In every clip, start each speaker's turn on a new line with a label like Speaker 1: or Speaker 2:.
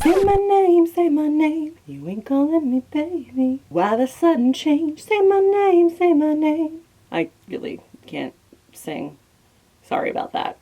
Speaker 1: say my name, you ain't calling me baby. Why the sudden change? Say my name. I really can't sing. Sorry about that.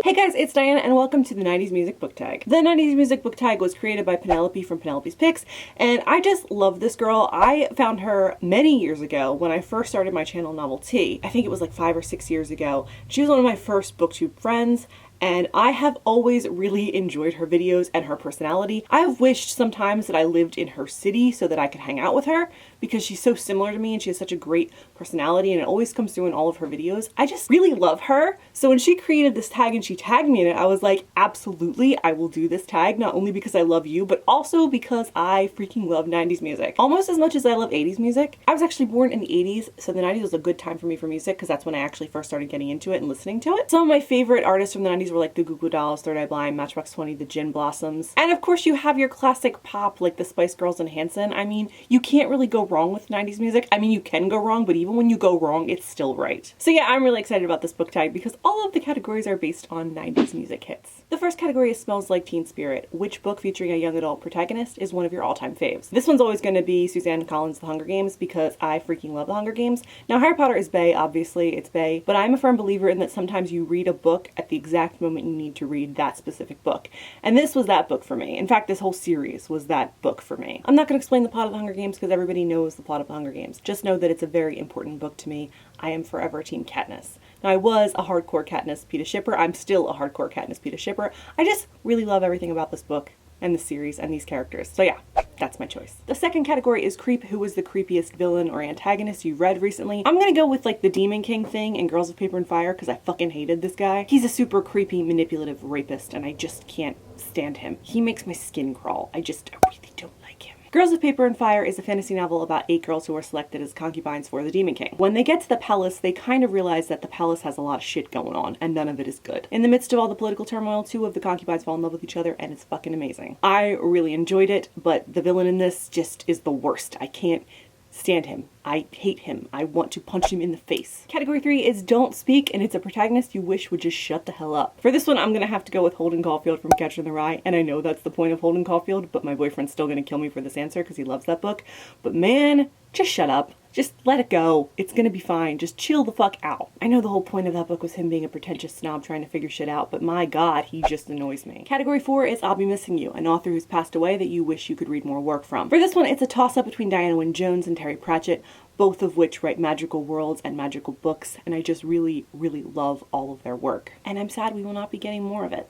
Speaker 1: Hey guys, it's Diana and welcome to the 90s Music Book Tag. The 90s Music Book Tag was created by Penelope from Penelope's Picks, and I just love this girl. I found her many years ago when I first started my channel Novelty. I think it was like 5 or 6 years ago. She was one of my first booktube friends, and I have always really enjoyed her videos and her personality. I've wished sometimes that I lived in her city so that I could hang out with her because she's so similar to me and she has such a great personality and it always comes through in all of her videos. I just really love her. So when she created this tag and she tagged me in it, I was like, absolutely, I will do this tag, not only because I love you, but also because I freaking love 90s music. Almost as much as I love 80s music. I was actually born in the 80s, so the 90s was a good time for me for music because that's when I actually first started getting into it and listening to it. Some of my favorite artists from the 90s were like the Goo Goo Dolls, Third Eye Blind, Matchbox 20, the Gin Blossoms. And of course you have your classic pop like the Spice Girls and Hanson. I mean, you can't really go wrong with 90s music. I mean, you can go wrong, but even when you go wrong, it's still right. So yeah, I'm really excited about this book tag because all of the categories are based on 90s music hits. The first category is Smells Like Teen Spirit. Which book featuring a young adult protagonist is one of your all-time faves? This one's always going to be Suzanne Collins' The Hunger Games because I freaking love The Hunger Games. Now Harry Potter is bae, obviously it's bae, but I'm a firm believer in that sometimes you read a book at the exact moment you need to read that specific book. And this was that book for me. In fact, this whole series was that book for me. I'm not going to explain the plot of The Hunger Games because everybody knows the plot of The Hunger Games. Just know that it's a very important book to me. I am forever Team Katniss. Now I was a hardcore Katniss Peeta shipper. I'm still a hardcore Katniss Peeta shipper. I just really love everything about this book and the series and these characters. So yeah, that's my choice. The second category is Creep. Who was the creepiest villain or antagonist you read recently? I'm gonna go with like the Demon King thing in Girls of Paper and Fire because I fucking hated this guy. He's a super creepy, manipulative rapist and I just can't stand him. He makes my skin crawl. I really don't like him. Girls of Paper and Fire is a fantasy novel about 8 girls who are selected as concubines for the Demon King. When they get to the palace, they kind of realize that the palace has a lot of shit going on, and none of it is good. In the midst of all the political turmoil, 2 of the concubines fall in love with each other, and it's fucking amazing. I really enjoyed it, but the villain in this just is the worst. I can't stand him. I hate him. I want to punch him in the face. Category 3 is Don't Speak, and it's a protagonist you wish would just shut the hell up. For this one, I'm gonna have to go with Holden Caulfield from Catcher in the Rye, and I know that's the point of Holden Caulfield, but my boyfriend's still gonna kill me for this answer because he loves that book. But man, just shut up. Just let it go. It's gonna be fine. Just chill the fuck out. I know the whole point of that book was him being a pretentious snob trying to figure shit out, but my god, he just annoys me. Category 4 is I'll Be Missing You, an author who's passed away that you wish you could read more work from. For this one, it's a toss-up between Diana Wynne Jones and Terry Pratchett, both of which write magical worlds and magical books, and I just really, really love all of their work. And I'm sad we will not be getting more of it.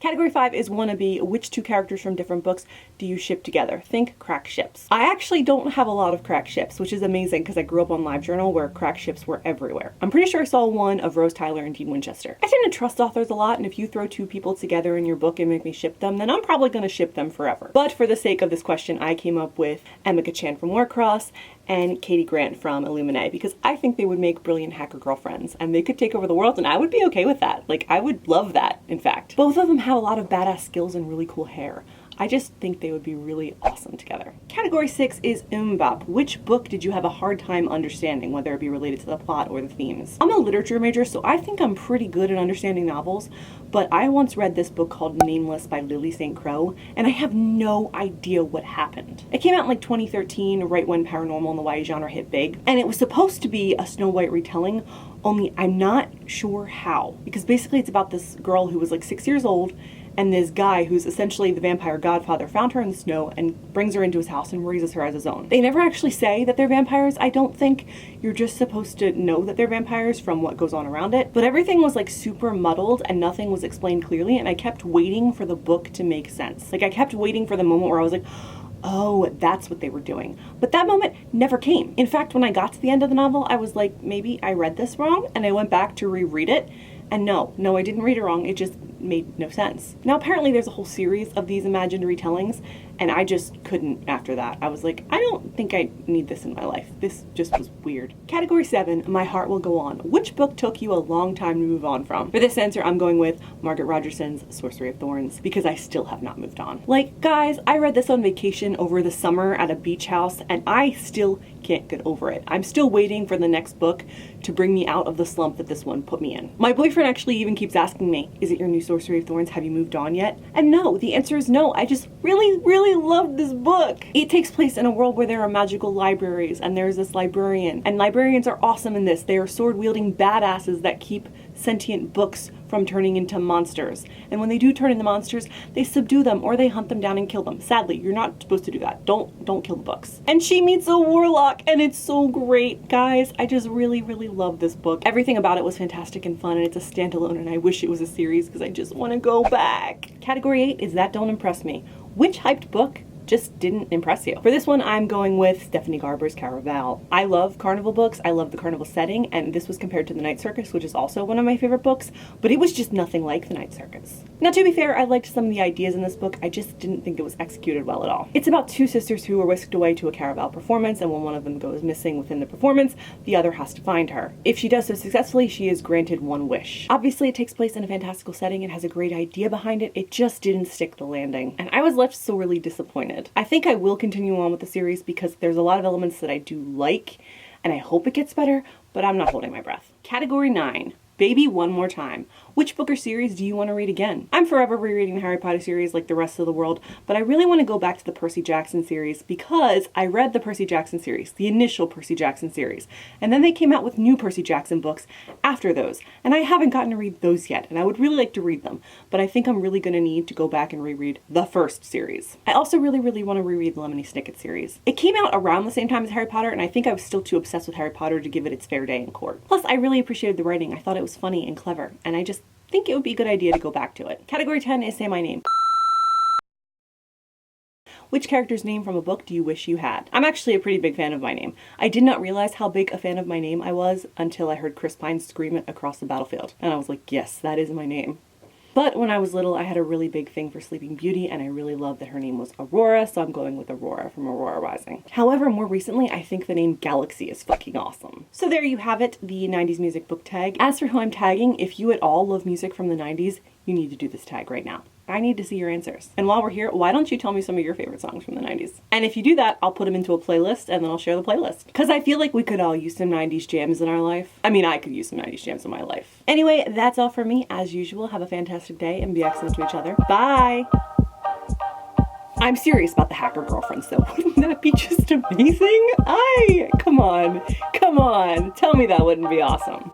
Speaker 1: Category 5 is Wannabe. Which 2 characters from different books do you ship together? Think crack ships. I actually don't have a lot of crack ships, which is amazing because I grew up on LiveJournal where crack ships were everywhere. I'm pretty sure I saw one of Rose Tyler and Dean Winchester. I tend to trust authors a lot, and if you throw 2 people together in your book and make me ship them, then I'm probably going to ship them forever. But for the sake of this question, I came up with Emika Chan from Warcross and Katie Grant from Illuminae because I think they would make brilliant hacker girlfriends and they could take over the world and I would be okay with that. Like, I would love that, in fact. Both of them have a lot of badass skills and really cool hair. I just think they would be really awesome together. Category 6 is Mbop. Which book did you have a hard time understanding, whether it be related to the plot or the themes? I'm a literature major, so I think I'm pretty good at understanding novels, but I once read this book called Nameless by Lily St. Croix, and I have no idea what happened. It came out in like 2013, right when paranormal and the YA genre hit big, and it was supposed to be a Snow White retelling, only I'm not sure how. Because basically it's about this girl who was like 6 years old, and this guy who's essentially the vampire godfather found her in the snow and brings her into his house and raises her as his own. They never actually say that they're vampires, I don't think. You're just supposed to know that they're vampires from what goes on around it. But everything was like super muddled and nothing was explained clearly, and I kept waiting for the book to make sense. Like, I kept waiting for the moment where I was like, oh, that's what they were doing. But that moment never came. In fact, when I got to the end of the novel, I was like, maybe I read this wrong, and I went back to reread it, and no, I didn't read it wrong, it just made no sense. Now apparently there's a whole series of these imagined retellings, and I just couldn't after that. I was like, I don't think I need this in my life. This just was weird. Category 7, My Heart Will Go On. Which book took you a long time to move on from? For this answer, I'm going with Margaret Rogerson's Sorcery of Thorns, because I still have not moved on. Like, guys, I read this on vacation over the summer at a beach house, and I still can't get over it. I'm still waiting for the next book to bring me out of the slump that this one put me in. My boyfriend actually even keeps asking me, is it your new Sorcery of Thorns? Have you moved on yet? And no, the answer is no. I just really love this book. It takes place in a world where there are magical libraries, and there's this librarian, and librarians are awesome in this. They are sword-wielding badasses that keep sentient books from turning into monsters. And when they do turn into monsters, they subdue them or they hunt them down and kill them. Sadly, you're not supposed to do that. Don't kill the books. And she meets a warlock, and it's so great. Guys, I just really love this book. Everything about it was fantastic and fun, and it's a standalone, and I wish it was a series because I just want to go back. Category 8 is That Don't Impress Me. Which hyped book just didn't impress you? For this one, I'm going with Stephanie Garber's Caraval. I love carnival books, I love the carnival setting, and this was compared to The Night Circus, which is also one of my favorite books, but it was just nothing like The Night Circus. Now, to be fair, I liked some of the ideas in this book, I just didn't think it was executed well at all. It's about two sisters who are whisked away to a Caraval performance, and when one of them goes missing within the performance, the other has to find her. If she does so successfully, she is granted one wish. Obviously, it takes place in a fantastical setting, it has a great idea behind it, it just didn't stick the landing, and I was left sorely disappointed. I think I will continue on with the series because there's a lot of elements that I do like, and I hope it gets better, but I'm not holding my breath. Category 9, Baby One More Time. Which book or series do you want to read again? I'm forever rereading the Harry Potter series like the rest of the world, but I really want to go back to the Percy Jackson series because I read the Percy Jackson series, the initial Percy Jackson series, and then they came out with new Percy Jackson books after those, and I haven't gotten to read those yet, and I would really like to read them, but I think I'm really going to need to go back and reread the first series. I also really want to reread the Lemony Snicket series. It came out around the same time as Harry Potter, and I think I was still too obsessed with Harry Potter to give it its fair day in court. Plus, I really appreciated the writing. I thought it was funny and clever, and I just think it would be a good idea to go back to it. Category 10 is Say My Name. Which character's name from a book do you wish you had? I'm actually a pretty big fan of My Name. I did not realize how big a fan of My Name I was until I heard Chris Pine scream it across the battlefield. And I was like, yes, that is my name. But when I was little, I had a really big thing for Sleeping Beauty, and I really loved that her name was Aurora, so I'm going with Aurora from Aurora Rising. However, more recently, I think the name Galaxy is fucking awesome. So there you have it, the 90s music book tag. As for who I'm tagging, if you at all love music from the 90s, you need to do this tag right now. I need to see your answers. And while we're here, why don't you tell me some of your favorite songs from the 90s? And if you do that, I'll put them into a playlist and then I'll share the playlist. Because I feel like we could all use some 90s jams in our life. I mean, I could use some 90s jams in my life. Anyway, that's all for me. As usual, have a fantastic day and be excellent to each other. Bye! I'm serious about the hacker girlfriends though. Wouldn't that be just amazing? Come on. Tell me that wouldn't be awesome.